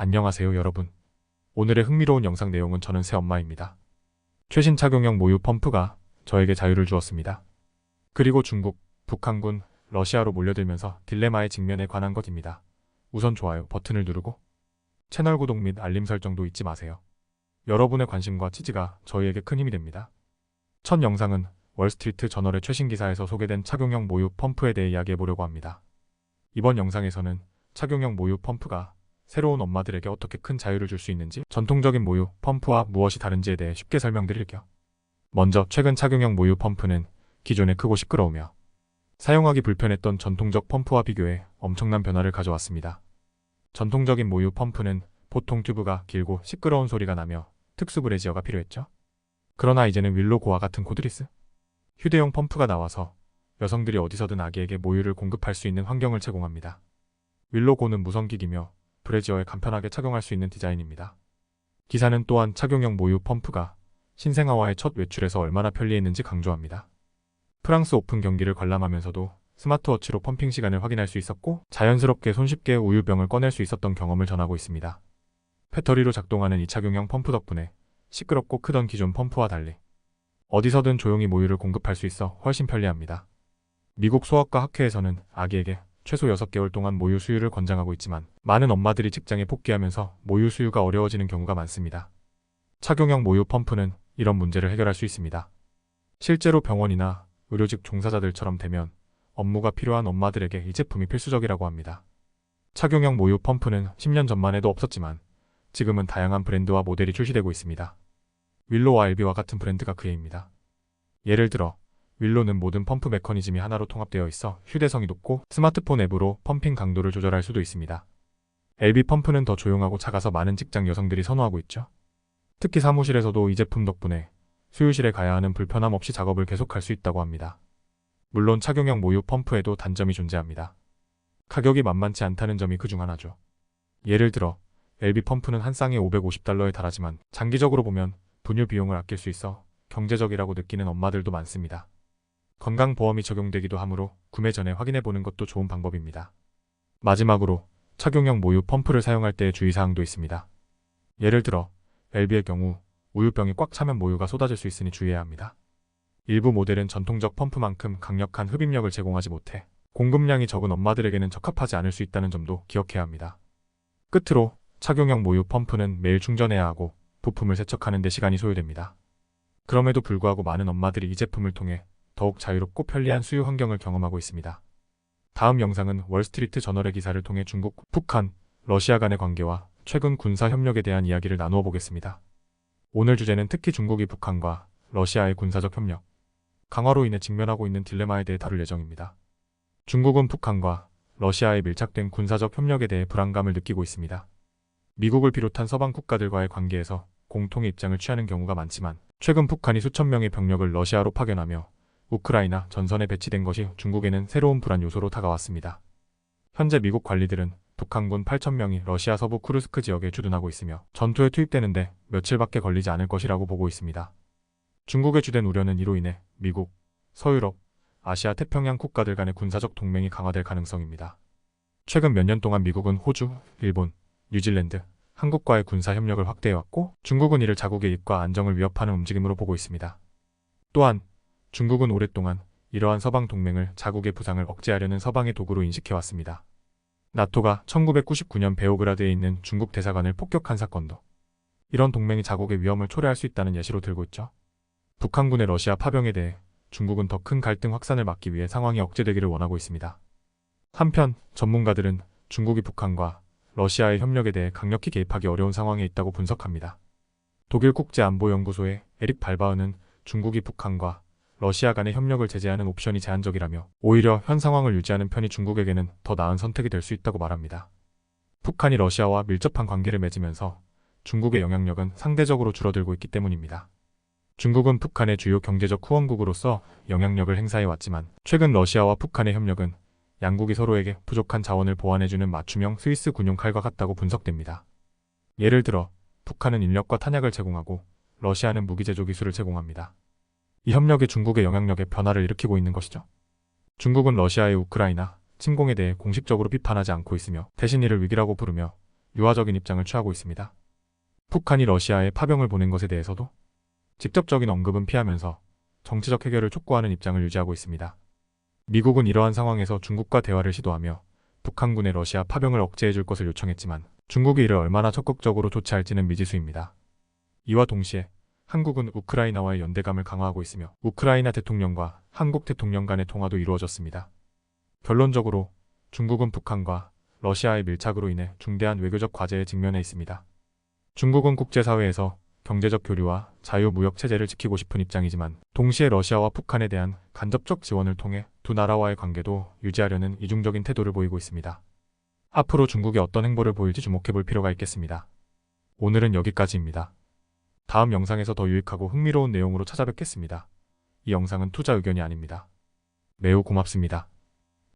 안녕하세요 여러분. 오늘의 흥미로운 영상 내용은 저는 새엄마입니다. 최신 착용형 모유 펌프가 저에게 자유를 주었습니다. 그리고 중국, 북한군, 러시아로 몰려들면서 딜레마에 직면에 관한 것입니다. 우선 좋아요 버튼을 누르고 채널 구독 및 알림 설정도 잊지 마세요. 여러분의 관심과 지지가 저희에게 큰 힘이 됩니다. 첫 영상은 월스트리트 저널의 최신 기사에서 소개된 착용형 모유 펌프에 대해 이야기해보려고 합니다. 이번 영상에서는 착용형 모유 펌프가 새로운 엄마들에게 어떻게 큰 자유를 줄 수 있는지, 전통적인 모유 펌프와 무엇이 다른지에 대해 쉽게 설명드릴게요. 먼저 최근 착용형 모유 펌프는 기존에 크고 시끄러우며 사용하기 불편했던 전통적 펌프와 비교해 엄청난 변화를 가져왔습니다. 전통적인 모유 펌프는 보통 튜브가 길고 시끄러운 소리가 나며 특수 브래지어가 필요했죠. 그러나 이제는 윌로고와 같은 코드리스, 휴대용 펌프가 나와서 여성들이 어디서든 아기에게 모유를 공급할 수 있는 환경을 제공합니다. 윌로고는 무성기기며 브래지어에 간편하게 착용할 수 있는 디자인입니다. 기사는 또한 착용형 모유 펌프가 신생아와의 첫 외출에서 얼마나 편리했는지 강조합니다. 프랑스 오픈 경기를 관람하면서도 스마트워치로 펌핑 시간을 확인할 수 있었고 자연스럽게 손쉽게 우유병을 꺼낼 수 있었던 경험을 전하고 있습니다. 배터리로 작동하는 이 착용형 펌프 덕분에 시끄럽고 크던 기존 펌프와 달리 어디서든 조용히 모유를 공급할 수 있어 훨씬 편리합니다. 미국 소아과 학회에서는 아기에게 최소 6개월 동안 모유 수유를 권장하고 있지만 많은 엄마들이 직장에 복귀하면서 모유 수유가 어려워지는 경우가 많습니다. 착용형 모유 펌프는 이런 문제를 해결할 수 있습니다. 실제로 병원이나 의료직 종사자들처럼 되면 업무가 필요한 엄마들에게 이 제품이 필수적이라고 합니다. 착용형 모유 펌프는 10년 전만 해도 없었지만 지금은 다양한 브랜드와 모델이 출시되고 있습니다. 윌로와 LB와 같은 브랜드가 그 예입니다. 예를 들어 윌로는 모든 펌프 메커니즘이 하나로 통합되어 있어 휴대성이 높고 스마트폰 앱으로 펌핑 강도를 조절할 수도 있습니다. LB 펌프는 더 조용하고 작아서 많은 직장 여성들이 선호하고 있죠. 특히 사무실에서도 이 제품 덕분에 수유실에 가야 하는 불편함 없이 작업을 계속할 수 있다고 합니다. 물론 착용형 모유 펌프에도 단점이 존재합니다. 가격이 만만치 않다는 점이 그 중 하나죠. 예를 들어 LB 펌프는 한 쌍에 $550에 달하지만 장기적으로 보면 분유 비용을 아낄 수 있어 경제적이라고 느끼는 엄마들도 많습니다. 건강보험이 적용되기도 하므로 구매 전에 확인해보는 것도 좋은 방법입니다. 마지막으로 착용형 모유 펌프를 사용할 때의 주의사항도 있습니다. 예를 들어 LB의 경우 우유병이 꽉 차면 모유가 쏟아질 수 있으니 주의해야 합니다. 일부 모델은 전통적 펌프만큼 강력한 흡입력을 제공하지 못해 공급량이 적은 엄마들에게는 적합하지 않을 수 있다는 점도 기억해야 합니다. 끝으로 착용형 모유 펌프는 매일 충전해야 하고 부품을 세척하는 데 시간이 소요됩니다. 그럼에도 불구하고 많은 엄마들이 이 제품을 통해 더욱 자유롭고 편리한 수유 환경을 경험하고 있습니다. 다음 영상은 월스트리트 저널의 기사를 통해 중국, 북한, 러시아 간의 관계와 최근 군사 협력에 대한 이야기를 나누어 보겠습니다. 오늘 주제는 특히 중국이 북한과 러시아의 군사적 협력, 강화로 인해 직면하고 있는 딜레마에 대해 다룰 예정입니다. 중국은 북한과 러시아에 밀착된 군사적 협력에 대해 불안감을 느끼고 있습니다. 미국을 비롯한 서방 국가들과의 관계에서 공통의 입장을 취하는 경우가 많지만 최근 북한이 수천 명의 병력을 러시아로 파견하며 우크라이나 전선에 배치된 것이 중국에는 새로운 불안 요소로 다가왔습니다. 현재 미국 관리들은 북한군 8,000명이 러시아 서부 쿠르스크 지역에 주둔하고 있으며 전투에 투입되는데 며칠밖에 걸리지 않을 것이라고 보고 있습니다. 중국의 주된 우려는 이로 인해 미국, 서유럽, 아시아 태평양 국가들 간의 군사적 동맹이 강화될 가능성입니다. 최근 몇 년 동안 미국은 호주, 일본, 뉴질랜드, 한국과의 군사 협력을 확대해왔고 중국은 이를 자국의 이익과 안정을 위협하는 움직임으로 보고 있습니다. 또한 중국은 오랫동안 이러한 서방 동맹을 자국의 부상을 억제하려는 서방의 도구로 인식해왔습니다. 나토가 1999년 베오그라드에 있는 중국 대사관을 폭격한 사건도 이런 동맹이 자국의 위험을 초래할 수 있다는 예시로 들고 있죠. 북한군의 러시아 파병에 대해 중국은 더 큰 갈등 확산을 막기 위해 상황이 억제되기를 원하고 있습니다. 한편 전문가들은 중국이 북한과 러시아의 협력에 대해 강력히 개입하기 어려운 상황에 있다고 분석합니다. 독일 국제안보연구소의 에릭 발바흐는 중국이 북한과 러시아 간의 협력을 제재하는 옵션이 제한적이라며 오히려 현 상황을 유지하는 편이 중국에게는 더 나은 선택이 될 수 있다고 말합니다. 북한이 러시아와 밀접한 관계를 맺으면서 중국의 영향력은 상대적으로 줄어들고 있기 때문입니다. 중국은 북한의 주요 경제적 후원국으로서 영향력을 행사해왔지만 최근 러시아와 북한의 협력은 양국이 서로에게 부족한 자원을 보완해주는 맞춤형 스위스 군용 칼과 같다고 분석됩니다. 예를 들어 북한은 인력과 탄약을 제공하고 러시아는 무기 제조 기술을 제공합니다. 이 협력이 중국의 영향력에 변화를 일으키고 있는 것이죠. 중국은 러시아의 우크라이나 침공에 대해 공식적으로 비판하지 않고 있으며 대신 이를 위기라고 부르며 유화적인 입장을 취하고 있습니다. 북한이 러시아에 파병을 보낸 것에 대해서도 직접적인 언급은 피하면서 정치적 해결을 촉구하는 입장을 유지하고 있습니다. 미국은 이러한 상황에서 중국과 대화를 시도하며 북한군의 러시아 파병을 억제해줄 것을 요청했지만 중국이 이를 얼마나 적극적으로 조치할지는 미지수입니다. 이와 동시에 한국은 우크라이나와의 연대감을 강화하고 있으며 우크라이나 대통령과 한국 대통령 간의 통화도 이루어졌습니다. 결론적으로 중국은 북한과 러시아의 밀착으로 인해 중대한 외교적 과제에 직면해 있습니다. 중국은 국제사회에서 경제적 교류와 자유무역 체제를 지키고 싶은 입장이지만 동시에 러시아와 북한에 대한 간접적 지원을 통해 두 나라와의 관계도 유지하려는 이중적인 태도를 보이고 있습니다. 앞으로 중국이 어떤 행보를 보일지 주목해 볼 필요가 있겠습니다. 오늘은 여기까지입니다. 다음 영상에서 더 유익하고 흥미로운 내용으로 찾아뵙겠습니다. 이 영상은 투자 의견이 아닙니다. 매우 고맙습니다.